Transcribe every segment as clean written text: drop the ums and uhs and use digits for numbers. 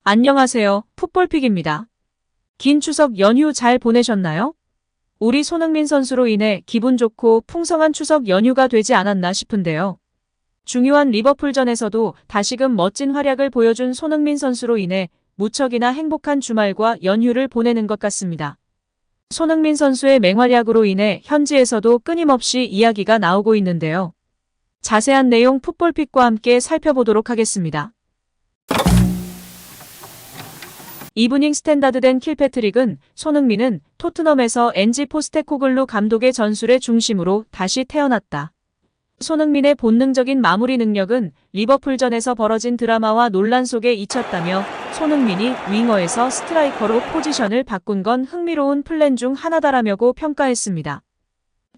안녕하세요. 풋볼픽입니다. 긴 추석 연휴 잘 보내셨나요? 우리 손흥민 선수로 인해 기분 좋고 풍성한 추석 연휴가 되지 않았나 싶은데요. 중요한 리버풀전에서도 다시금 멋진 활약을 보여준 손흥민 선수로 인해 무척이나 행복한 주말과 연휴를 보내는 것 같습니다. 손흥민 선수의 맹활약으로 인해 현지에서도 끊임없이 이야기가 나오고 있는데요. 자세한 내용 풋볼픽과 함께 살펴보도록 하겠습니다. 이브닝 스탠다드 댄 킬패트릭은 손흥민은 토트넘에서 엔지 포스테코글루 감독의 전술의 중심으로 다시 태어났다. 손흥민의 본능적인 마무리 능력은 리버풀전에서 벌어진 드라마와 논란 속에 잊혔다며 손흥민이 윙어에서 스트라이커로 포지션을 바꾼 건 흥미로운 플랜 중 하나다라고 평가했습니다.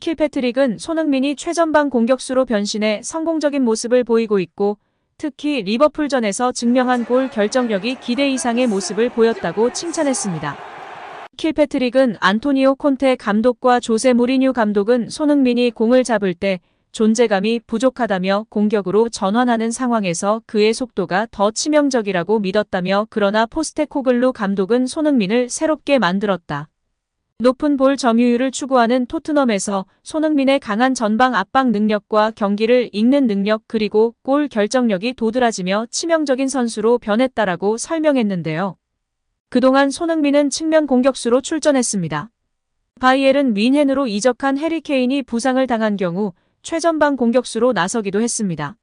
킬패트릭은 손흥민이 최전방 공격수로 변신해 성공적인 모습을 보이고 있고 특히 리버풀전에서 증명한 골 결정력이 기대 이상의 모습을 보였다고 칭찬했습니다. 킬패트릭은 안토니오 콘테 감독과 조세 무리뉴 감독은 손흥민이 공을 잡을 때 존재감이 부족하다며 공격으로 전환하는 상황에서 그의 속도가 더 치명적이라고 믿었다며 그러나 포스테코글루 감독은 손흥민을 새롭게 만들었다. 높은 볼 점유율을 추구하는 토트넘에서 손흥민의 강한 전방 압박 능력과 경기를 읽는 능력 그리고 골 결정력이 도드라지며 치명적인 선수로 변했다라고 설명했는데요. 그동안 손흥민은 측면 공격수로 출전했습니다. 바이에른 뮌헨으로 이적한 해리 케인이 부상을 당한 경우 최전방 공격수로 나서기도 했습니다.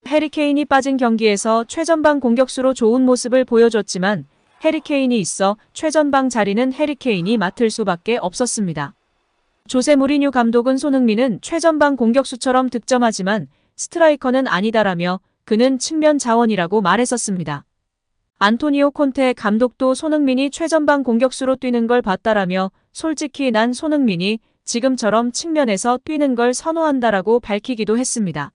해리 케인이 빠진 경기에서 최전방 공격수로 좋은 모습을 보여줬지만 해리 케인이 있어 최전방 자리는 해리 케인이 맡을 수밖에 없었습니다. 조세 무리뉴 감독은 손흥민은 최전방 공격수처럼 득점하지만 스트라이커는 아니다라며 그는 측면 자원이라고 말했었습니다. 안토니오 콘테 감독도 손흥민이 최전방 공격수로 뛰는 걸 봤다라며 솔직히 난 손흥민이 지금처럼 측면에서 뛰는 걸 선호한다라고 밝히기도 했습니다.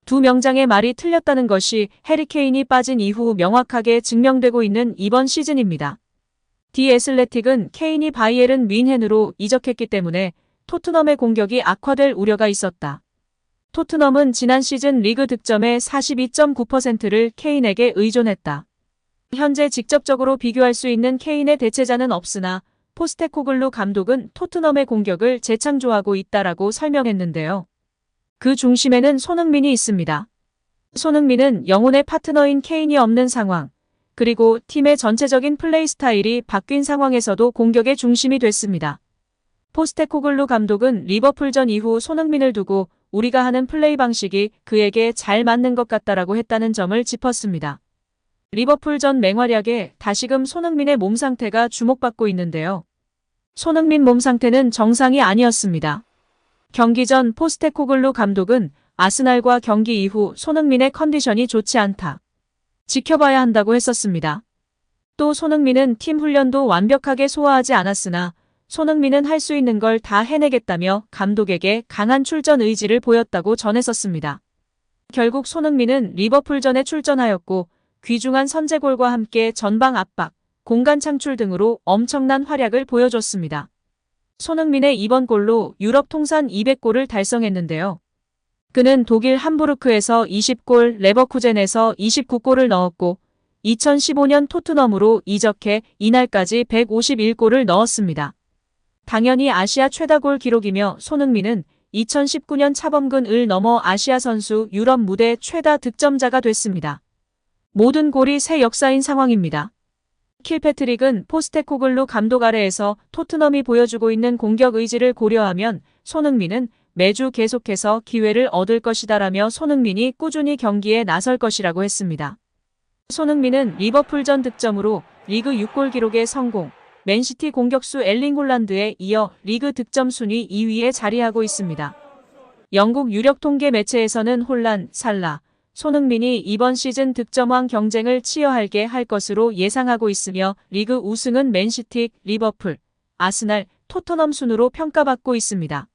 두 명장의 말이 틀렸다는 것이 해리 케인이 빠진 이후 명확하게 증명되고 있는 이번 시즌입니다. 디 애슬레틱은 케인이 바이에른 뮌헨으로 이적했기 때문에 토트넘의 공격이 악화될 우려가 있었다. 토트넘은 지난 시즌 리그 득점의 42.9%를 케인에게 의존했다. 현재 직접적으로 비교할 수 있는 케인의 대체자는 없으나 포스테코글루 감독은 토트넘의 공격을 재창조하고 있다라고 설명했는데요. 그 중심에는 손흥민이 있습니다. 손흥민은 영혼의 파트너인 케인이 없는 상황, 그리고 팀의 전체적인 플레이 스타일이 바뀐 상황에서도 공격의 중심이 됐습니다. 포스테코글루 감독은 리버풀전 이후 손흥민을 두고 우리가 하는 플레이 방식이 그에게 잘 맞는 것 같다라고 했다는 점을 짚었습니다. 리버풀전 맹활약에 다시금 손흥민의 몸 상태가 주목받고 있는데요. 손흥민 몸 상태는 정상이 아니었습니다. 경기 전 포스테코글루 감독은 아스날과 경기 이후 손흥민의 컨디션이 좋지 않다. 지켜봐야 한다고 했었습니다. 또 손흥민은 팀 훈련도 완벽하게 소화하지 않았으나 손흥민은 할 수 있는 걸 다 해내겠다며 감독에게 강한 출전 의지를 보였다고 전했었습니다. 결국 손흥민은 리버풀전에 출전하였고 귀중한 선제골과 함께 전방 압박, 공간 창출 등으로 엄청난 활약을 보여줬습니다. 손흥민의 이번 골로 유럽 통산 200골을 달성했는데요. 그는 독일 함부르크에서 20골, 레버쿠젠에서 29골을 넣었고 2015년 토트넘으로 이적해 이날까지 151골을 넣었습니다. 당연히 아시아 최다골 기록이며 손흥민은 2019년 차범근을 넘어 아시아 선수 유럽 무대 최다 득점자가 됐습니다. 모든 골이 새 역사인 상황입니다. 킬패트릭은 포스테코글루 감독 아래에서 토트넘이 보여주고 있는 공격 의지를 고려하면 손흥민은 매주 계속해서 기회를 얻을 것이다라며 손흥민이 꾸준히 경기에 나설 것이라고 했습니다. 손흥민은 리버풀전 득점으로 리그 6골 기록에 성공, 맨시티 공격수 엘링 홀란드에 이어 리그 득점 순위 2위에 자리하고 있습니다. 영국 유력 통계 매체에서는 홀란, 살라, 손흥민이 이번 시즌 득점왕 경쟁을 치열하게 할 것으로 예상하고 있으며 리그 우승은 맨시티, 리버풀, 아스날, 토트넘 순으로 평가받고 있습니다.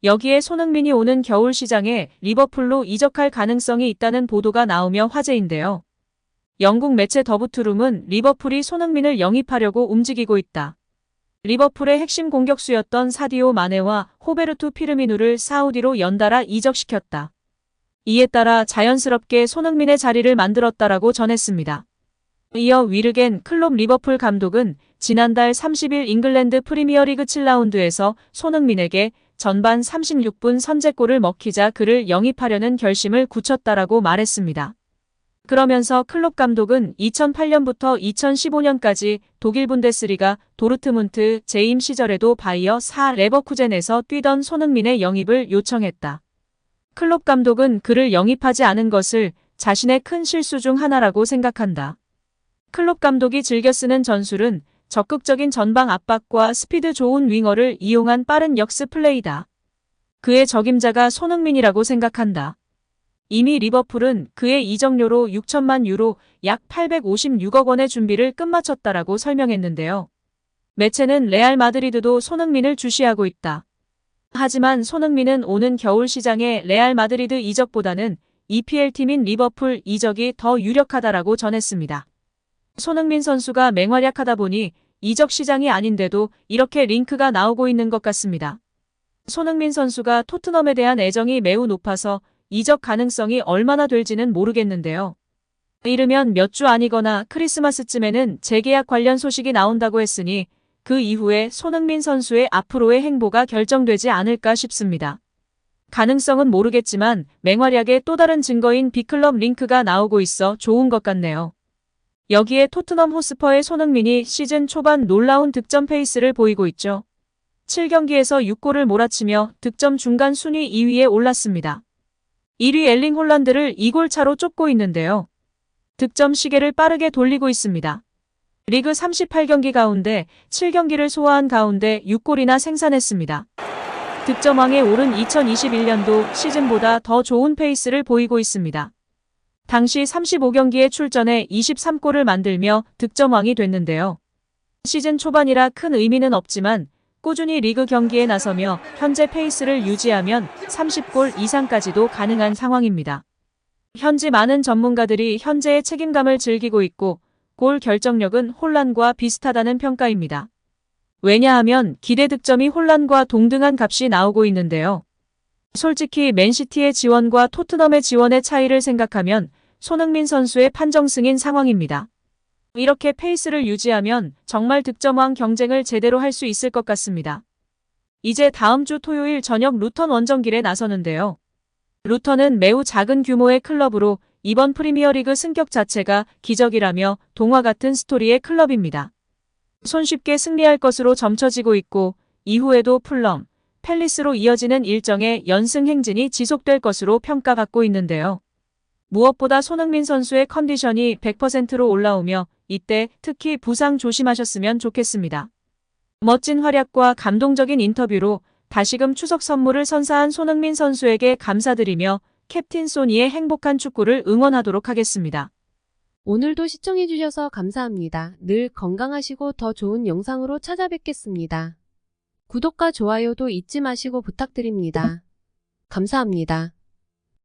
여기에 손흥민이 오는 겨울 시장에 리버풀로 이적할 가능성이 있다는 보도가 나오며 화제인데요. 영국 매체 더부트룸은 리버풀이 손흥민을 영입하려고 움직이고 있다. 리버풀의 핵심 공격수였던 사디오 마네와 호베르투 피르미누를 사우디로 연달아 이적시켰다. 이에 따라 자연스럽게 손흥민의 자리를 만들었다라고 전했습니다. 이어 위르겐 클롭 리버풀 감독은 지난달 30일 잉글랜드 프리미어리그 7라운드에서 손흥민에게 전반 36분 선제골을 먹히자 그를 영입하려는 결심을 굳혔다라고 말했습니다. 그러면서 클롭 감독은 2008년부터 2015년까지 독일 분데스리가 도르트문트 재임 시절에도 바이어 4 레버쿠젠에서 뛰던 손흥민의 영입을 요청했다. 클롭 감독은 그를 영입하지 않은 것을 자신의 큰 실수 중 하나라고 생각한다. 클롭 감독이 즐겨 쓰는 전술은 적극적인 전방 압박과 스피드 좋은 윙어를 이용한 빠른 역습 플레이다. 그의 적임자가 손흥민이라고 생각한다. 이미 리버풀은 그의 이적료로 6천만 유로 약 856억 원의 준비를 끝마쳤다라고 설명했는데요. 매체는 레알 마드리드도 손흥민을 주시하고 있다. 하지만 손흥민은 오는 겨울 시장에 레알 마드리드 이적보다는 EPL팀인 리버풀 이적이 더 유력하다라고 전했습니다. 손흥민 선수가 맹활약하다 보니 이적 시장이 아닌데도 이렇게 링크가 나오고 있는 것 같습니다. 손흥민 선수가 토트넘에 대한 애정이 매우 높아서 이적 가능성이 얼마나 될지는 모르겠는데요. 이르면 몇 주 아니거나 크리스마스쯤에는 재계약 관련 소식이 나온다고 했으니 그 이후에 손흥민 선수의 앞으로의 행보가 결정되지 않을까 싶습니다. 가능성은 모르겠지만 맹활약의 또 다른 증거인 빅클럽 링크가 나오고 있어 좋은 것 같네요. 여기에 토트넘 호스퍼의 손흥민이 시즌 초반 놀라운 득점 페이스를 보이고 있죠. 7경기에서 6골을 몰아치며 득점 중간 순위 2위에 올랐습니다. 1위 엘링 홀란드를 2골 차로 쫓고 있는데요. 득점 시계를 빠르게 돌리고 있습니다. 리그 38경기 가운데 7경기를 소화한 가운데 6골이나 생산했습니다. 득점왕에 오른 2021년도 시즌보다 더 좋은 페이스를 보이고 있습니다. 당시 35경기에 출전해 23골을 만들며 득점왕이 됐는데요. 시즌 초반이라 큰 의미는 없지만 꾸준히 리그 경기에 나서며 현재 페이스를 유지하면 30골 이상까지도 가능한 상황입니다. 현지 많은 전문가들이 현재의 책임감을 즐기고 있고 골 결정력은 혼란과 비슷하다는 평가입니다. 왜냐하면 기대 득점이 혼란과 동등한 값이 나오고 있는데요. 솔직히 맨시티의 지원과 토트넘의 지원의 차이를 생각하면 손흥민 선수의 판정승인 상황입니다. 이렇게 페이스를 유지하면 정말 득점왕 경쟁을 제대로 할 수 있을 것 같습니다. 이제 다음 주 토요일 저녁 루턴 원정길에 나서는데요. 루턴은 매우 작은 규모의 클럽으로 이번 프리미어리그 승격 자체가 기적이라며 동화 같은 스토리의 클럽입니다. 손쉽게 승리할 것으로 점쳐지고 있고 이후에도 풀럼, 팰리스로 이어지는 일정의 연승 행진이 지속될 것으로 평가받고 있는데요. 무엇보다 손흥민 선수의 컨디션이 100%로 올라오며 이때 특히 부상 조심하셨으면 좋겠습니다. 멋진 활약과 감동적인 인터뷰로 다시금 추석 선물을 선사한 손흥민 선수에게 감사드리며 캡틴 소니의 행복한 축구를 응원하도록 하겠습니다. 오늘도 시청해주셔서 감사합니다. 늘 건강하시고 더 좋은 영상으로 찾아뵙겠습니다. 구독과 좋아요도 잊지 마시고 부탁드립니다. 감사합니다.